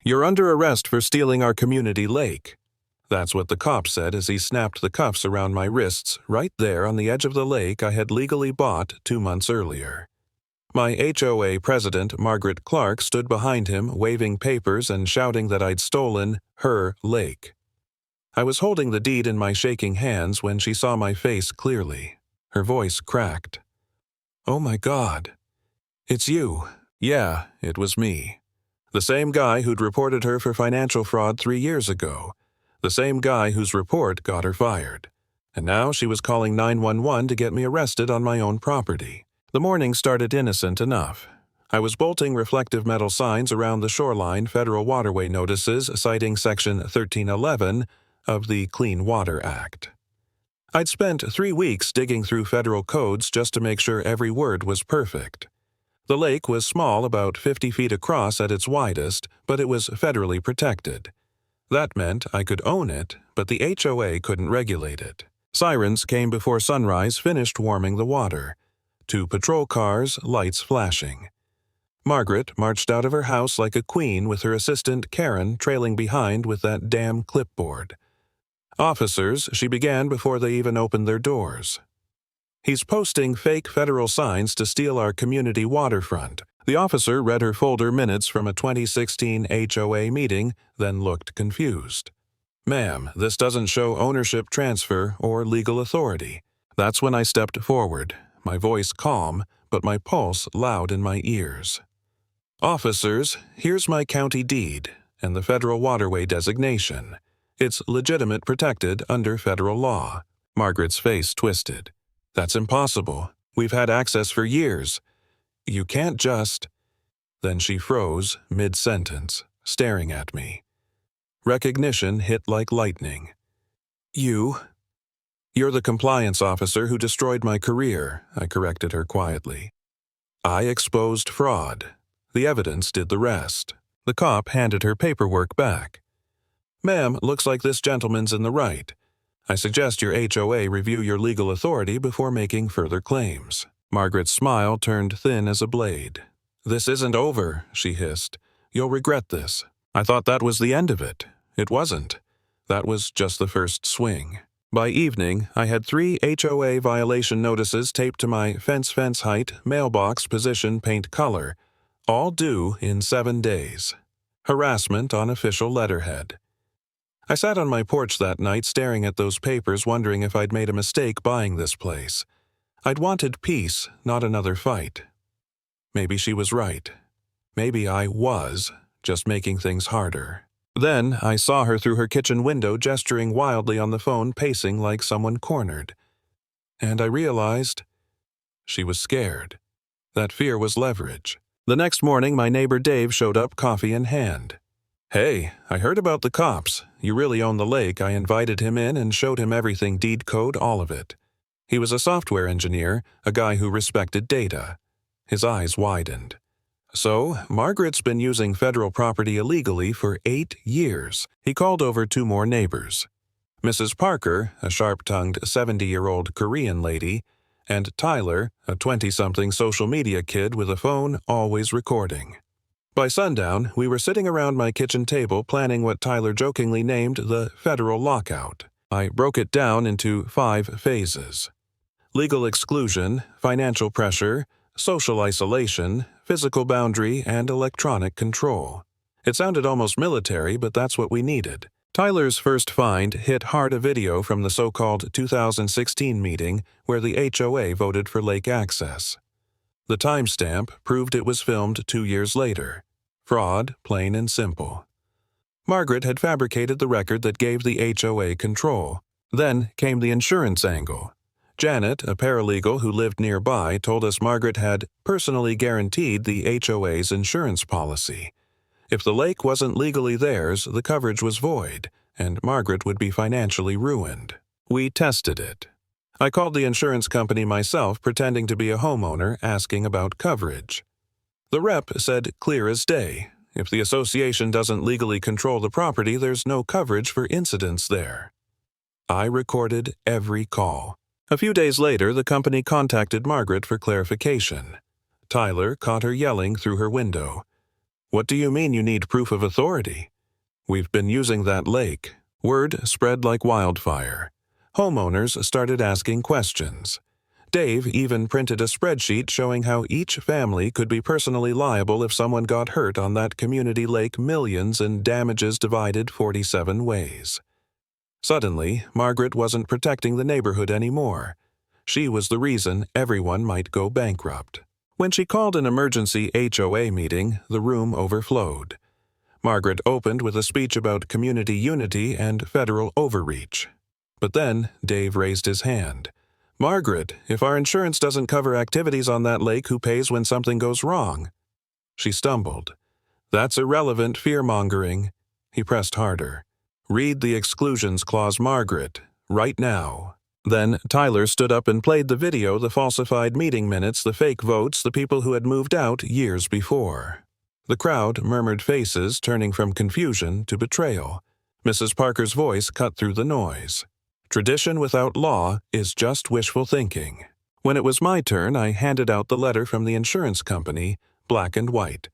"You're under arrest for stealing our community lake." That's what the cop said as he snapped the cuffs around my wrists right there on the edge of the lake I had legally bought 2 months earlier. My HOA president, Margaret Clark, stood behind him, waving papers and shouting that I'd stolen her lake. I was holding the deed in my shaking hands when she saw my face clearly. Her voice cracked. "Oh my God. It's you." Yeah, it was me. The same guy who'd reported her for financial fraud 3 years ago. The same guy whose report got her fired. And now she was calling 911 to get me arrested on my own property. The morning started innocent enough. I was bolting reflective metal signs around the shoreline federal waterway notices citing Section 1311 of the Clean Water Act. I'd spent 3 weeks digging through federal codes just to make sure every word was perfect. The lake was small, about 50 feet across at its widest, but it was federally protected. That meant I could own it, but the HOA couldn't regulate it. Sirens came before sunrise finished warming the water. 2 patrol cars, lights flashing. Margaret marched out of her house like a queen with her assistant Karen trailing behind with that damn clipboard. Officers she began before they even opened their doors. "He's posting fake federal signs to steal our community waterfront." The officer read her folder minutes from a 2016 HOA meeting, then looked confused. "Ma'am, this doesn't show ownership transfer or legal authority." That's when I stepped forward, my voice calm, but my pulse loud in my ears. "Officers, here's my county deed and the federal waterway designation. It's legitimate, protected under federal law." Margaret's face twisted. "That's impossible. We've had access for years. You can't just—" Then she froze mid-sentence, staring at me. Recognition hit like lightning. You're the compliance officer who destroyed my career," I corrected her quietly. "I exposed fraud. The evidence did the rest." The cop handed her paperwork back. "Ma'am, looks like this gentleman's in the right. I suggest your HOA review your legal authority before making further claims." Margaret's smile turned thin as a blade. "This isn't over," she hissed. "You'll regret this. I thought that was the end of it. It wasn't. That was just the first swing." By evening, I had 3 HOA violation notices taped to my fence height, mailbox position, paint color, all due in 7 days. Harassment on official letterhead. I sat on my porch that night staring at those papers, wondering if I'd made a mistake buying this place. I'd wanted peace, not another fight. Maybe she was right. Maybe I was just making things harder. Then I saw her through her kitchen window gesturing wildly on the phone, pacing like someone cornered. And I realized she was scared. That fear was leverage. The next morning, my neighbor Dave showed up, coffee in hand. "Hey, I heard about the cops. You really own the lake." I invited him in and showed him everything, deed code, all of it. He was a software engineer, a guy who respected data. His eyes widened. "So, Margaret's been using federal property illegally for 8 years. He called over 2 more neighbors. Mrs. Parker, a sharp-tongued 70-year-old Korean lady, and Tyler, a 20-something social media kid with a phone always recording. By sundown, we were sitting around my kitchen table planning what Tyler jokingly named the federal lockout. I broke it down into 5 phases. Legal exclusion, financial pressure, social isolation, physical boundary, and electronic control. It sounded almost military, but that's what we needed. Tyler's first find hit hard, a video from the so-called 2016 meeting where the HOA voted for lake access. The timestamp proved it was filmed 2 years later. Fraud, plain and simple. Margaret had fabricated the record that gave the HOA control. Then came the insurance angle. Janet, a paralegal who lived nearby, told us Margaret had personally guaranteed the HOA's insurance policy. If the lake wasn't legally theirs, the coverage was void, and Margaret would be financially ruined. We tested it. I called the insurance company myself, pretending to be a homeowner, asking about coverage. The rep said clear as day. If the association doesn't legally control the property, there's no coverage for incidents there. I recorded every call. A few days later, the company contacted Margaret for clarification. Tyler caught her yelling through her window. What do you mean you need proof of authority? We've been using that lake. Word spread like wildfire. Homeowners started asking questions. Dave even printed a spreadsheet showing how each family could be personally liable if someone got hurt on that community lake, millions in damages divided 47 ways. Suddenly, Margaret wasn't protecting the neighborhood anymore. She was the reason everyone might go bankrupt. When she called an emergency HOA meeting, the room overflowed. Margaret opened with a speech about community unity and federal overreach. But then Dave raised his hand. "Margaret, if our insurance doesn't cover activities on that lake, who pays when something goes wrong?" She stumbled. "That's irrelevant fear-mongering." He pressed harder. "Read the exclusions clause, Margaret, right now." Then Tyler stood up and played the video, the falsified meeting minutes, the fake votes, the people who had moved out years before. The crowd murmured, faces turning from confusion to betrayal. Mrs. Parker's voice cut through the noise. "Tradition without law is just wishful thinking." When it was my turn, I handed out the letter from the insurance company, black and white.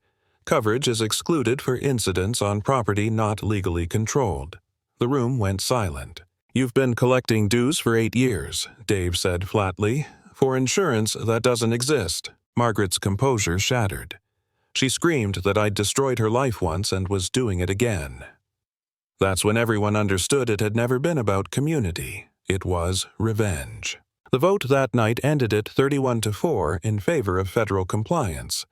Coverage is excluded for incidents on property not legally controlled. The room went silent. "You've been collecting dues for 8 years, Dave said flatly. "For insurance that doesn't exist." Margaret's composure shattered. She screamed that I'd destroyed her life once and was doing it again. That's when everyone understood it had never been about community. It was revenge. The vote that night ended it 31-4 in favor of federal compliance.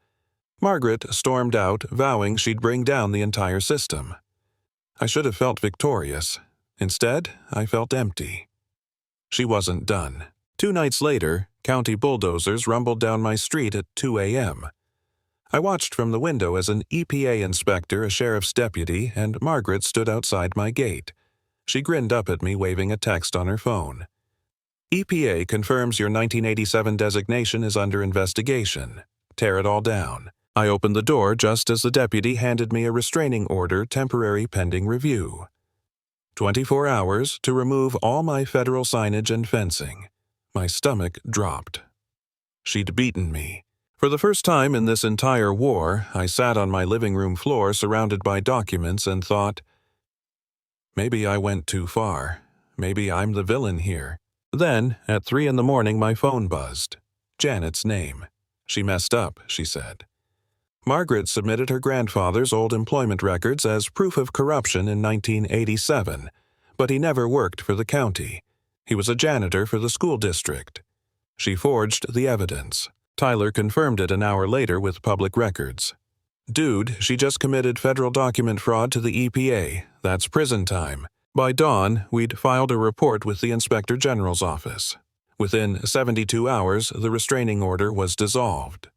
Margaret stormed out, vowing she'd bring down the entire system. I should have felt victorious. Instead, I felt empty. She wasn't done. 2 nights later, county bulldozers rumbled down my street at 2 a.m. I watched from the window as an EPA inspector, a sheriff's deputy, and Margaret stood outside my gate. She grinned up at me, waving a text on her phone. "EPA confirms your 1987 designation is under investigation. Tear it all down." I opened the door just as the deputy handed me a restraining order, temporary pending review. 24 hours to remove all my federal signage and fencing. My stomach dropped. She'd beaten me. For the first time in this entire war, I sat on my living room floor surrounded by documents and thought, maybe I went too far. Maybe I'm the villain here. Then, at 3 in the morning, my phone buzzed. Janet's name. "She messed up," she said. Margaret submitted her grandfather's old employment records as proof of corruption in 1987, but he never worked for the county. He was a janitor for the school district. She forged the evidence. Tyler confirmed it an hour later with public records. "Dude, she just committed federal document fraud to the EPA. That's prison time." By dawn, we'd filed a report with the Inspector General's office. Within 72 hours, the restraining order was dissolved.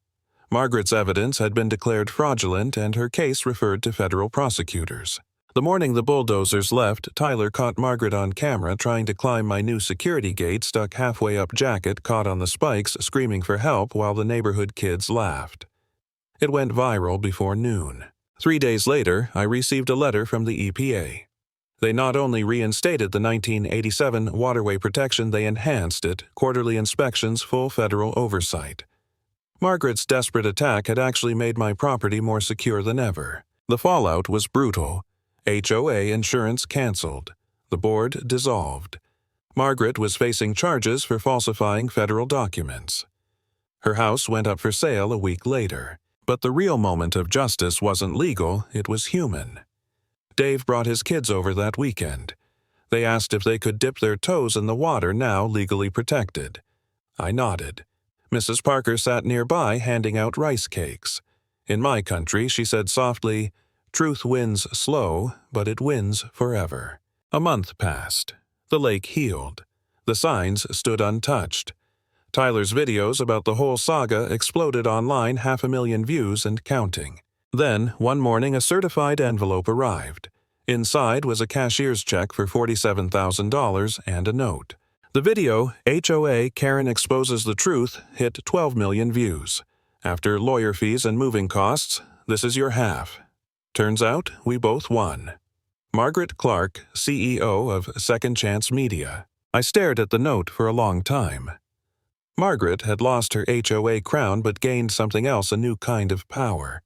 Margaret's evidence had been declared fraudulent and her case referred to federal prosecutors. The morning the bulldozers left, Tyler caught Margaret on camera trying to climb my new security gate, stuck halfway up jacket, caught on the spikes, screaming for help while the neighborhood kids laughed. It went viral before noon. 3 days later, I received a letter from the EPA. They not only reinstated the 1987 Waterway protection, they enhanced it, quarterly inspections, full federal oversight. Margaret's desperate attack had actually made my property more secure than ever. The fallout was brutal. HOA insurance canceled. The board dissolved. Margaret was facing charges for falsifying federal documents. Her house went up for sale a week later. But the real moment of justice wasn't legal, it was human. Dave brought his kids over that weekend. They asked if they could dip their toes in the water now legally protected. I nodded. Mrs. Parker sat nearby handing out rice cakes. In my country, she said softly, "Truth wins slow, but it wins forever." A month passed. The lake healed. The signs stood untouched. Tyler's videos about the whole saga exploded online, 500,000 views and counting. Then, one morning, a certified envelope arrived. Inside was a cashier's check for $47,000 and a note. The video, HOA Karen Exposes the Truth, hit 12 million views. After lawyer fees and moving costs, this is your half. Turns out, we both won. Margaret Clark, CEO of Second Chance Media. I stared at the note for a long time. Margaret had lost her HOA crown but gained something else, a new kind of power.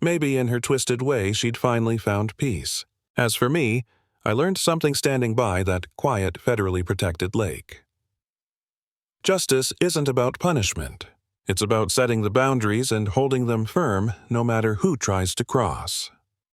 Maybe in her twisted way she'd finally found peace. As for me, I learned something standing by that quiet, federally protected lake. Justice isn't about punishment. It's about setting the boundaries and holding them firm no matter who tries to cross.